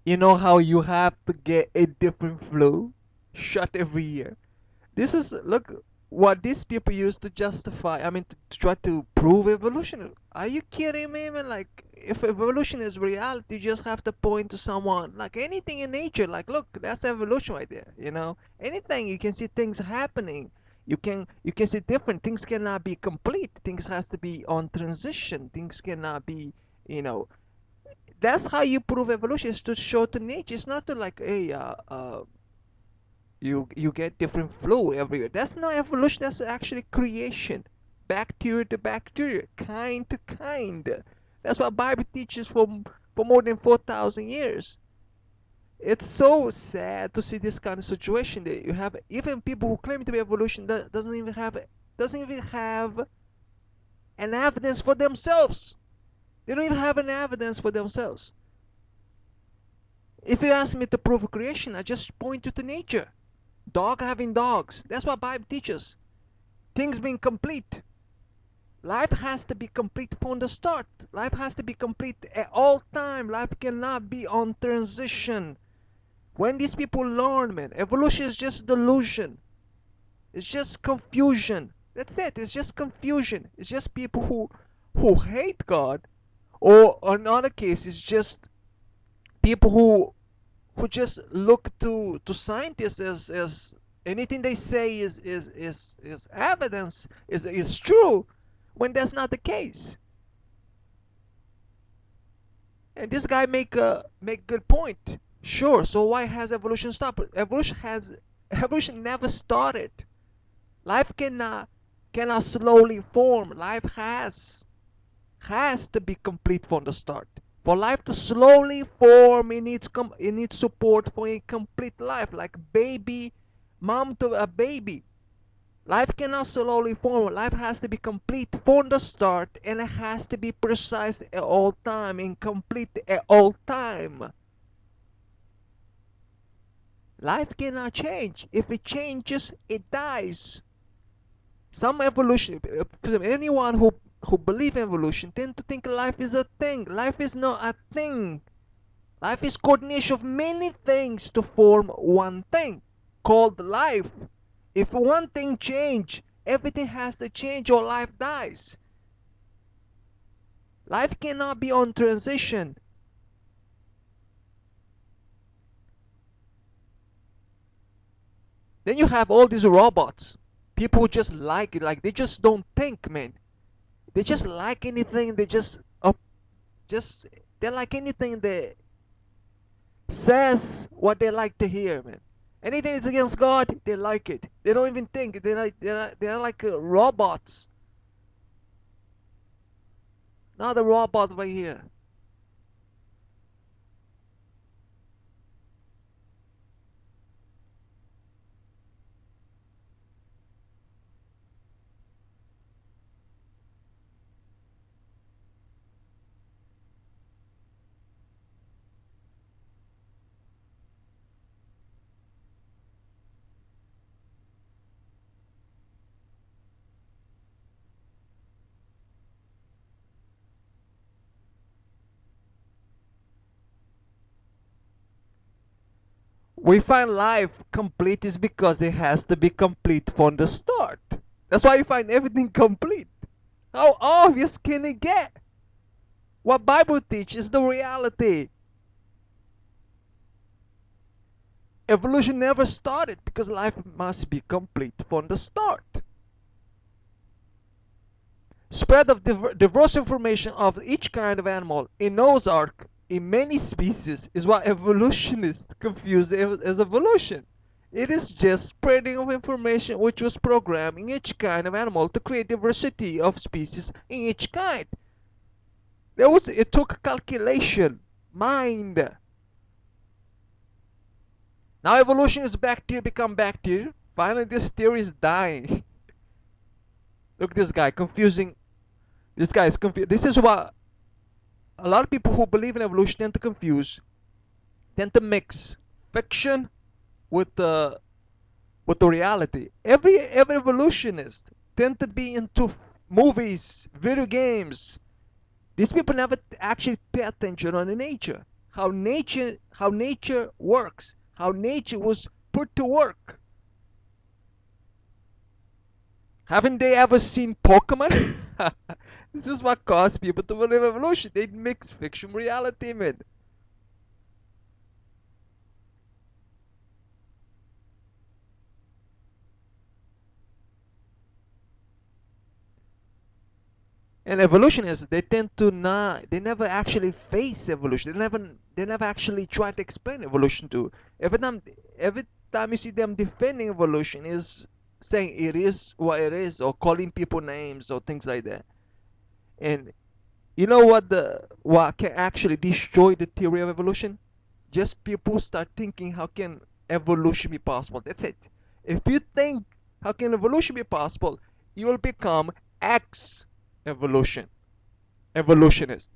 You know how you have to get a different flow shot every year. This is look what these people use to justify. I mean, to try to prove evolution. Are you kidding me, man? Like, if evolution is reality, you just have to point to someone. Like anything in nature, like, look, that's evolution right there. You know, anything you can see things happening. You can see different things cannot be complete. Things has to be on transition. Things cannot be, you know. That's how you prove evolution is to show to nature. It's not to like, hey, you get different flow everywhere. That's not evolution. That's actually creation. Bacteria to bacteria, kind to kind. That's what Bible teaches for more than 4,000 years. It's so sad to see this kind of situation that you have even people who claim to be evolution that doesn't even have an evidence for themselves. They don't even have an evidence for themselves. If you ask me to prove creation, I just point you to nature. Dog having dogs. That's what Bible teaches. Things being complete. Life has to be complete from the start. Life has to be complete at all time. Life cannot be on transition. When these people learn, man, evolution is just delusion. It's just confusion. That's it. It's just confusion. It's just people who hate God, or in other cases, just people who just look to scientists as anything they say is evidence, is true, when that's not the case. And this guy make good point. Sure, so why has evolution stopped? Evolution never started. Life cannot slowly form. Life has to be complete from the start. For life to slowly form, it needs support for a complete life, like baby, mom to a baby. Life cannot slowly form. Life has to be complete from the start, and it has to be precise at all time and complete at all time. Life cannot change. If it changes, it dies. Some evolution, anyone who believe in evolution tend to think life is a thing. Life is not a thing. Life is coordination of many things to form one thing called life. If one thing change, everything has to change or life dies. Life cannot be on transition. Then you have all these robots. People who just like it, like they just don't think, man. They just like anything. They just they like anything that says what they like to hear, man. Anything that's against God, they like it. They don't even think. They're like robots. Not a robot right here. We find life complete is because it has to be complete from the start. That's why you find everything complete. How obvious can it get? What Bible teaches is the reality. Evolution never started because life must be complete from the start. Spread of diverse information of each kind of animal in Noah's Ark in many species is what evolutionists confuse as evolution. It is just spreading of information which was programmed in each kind of animal to create diversity of species in each kind. It took calculation, mind. Now evolution is bacteria become bacteria. Finally, this theory is dying. Look, this guy confusing. This guy is confused. This is what a lot of people who believe in evolution tend to confuse, tend to mix fiction with the reality. Every evolutionist tend to be into movies, video games. These people never actually pay attention on the nature. how nature works, how nature was put to work. Haven't they ever seen Pokemon? This is what caused people to believe evolution. They mix fiction reality, man. And evolutionists, they tend to not, they never actually face evolution. They never actually try to explain evolution to. Every time you see them defending evolution is saying it is what it is, or calling people names or things like that. And you know what can actually destroy the theory of evolution? Just people start thinking, how can evolution be possible? That's it. If you think how can evolution be possible, you will become X evolution evolutionist.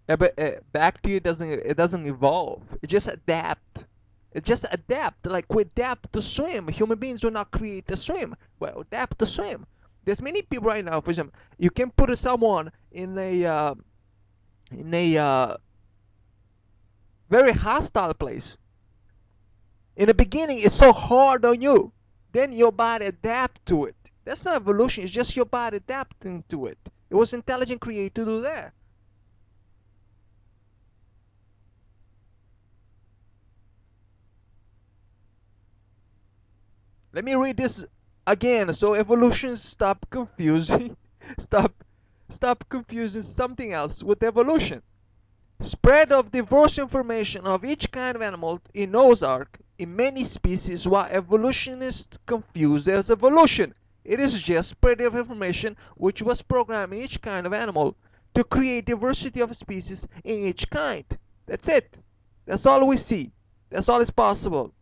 But bacteria doesn't evolve. It just adapt. It just adapt. Like we adapt to swim. Human beings do not create to swim. Well, adapt to swim. There's many people right now. For example, you can put someone in a very hostile place. In the beginning, it's so hard on you. Then your body adapt to it. That's not evolution. It's just your body adapting to it. It was intelligent created to do that. Let me read this again so evolution stop confusing stop stop confusing something else with evolution. Spread of diverse information of each kind of animal in Noah's Ark in many species what evolutionists confuse as evolution. It is just spread of information which was programmed in each kind of animal to create diversity of species in each kind. That's it. That's all we see. That's all is possible.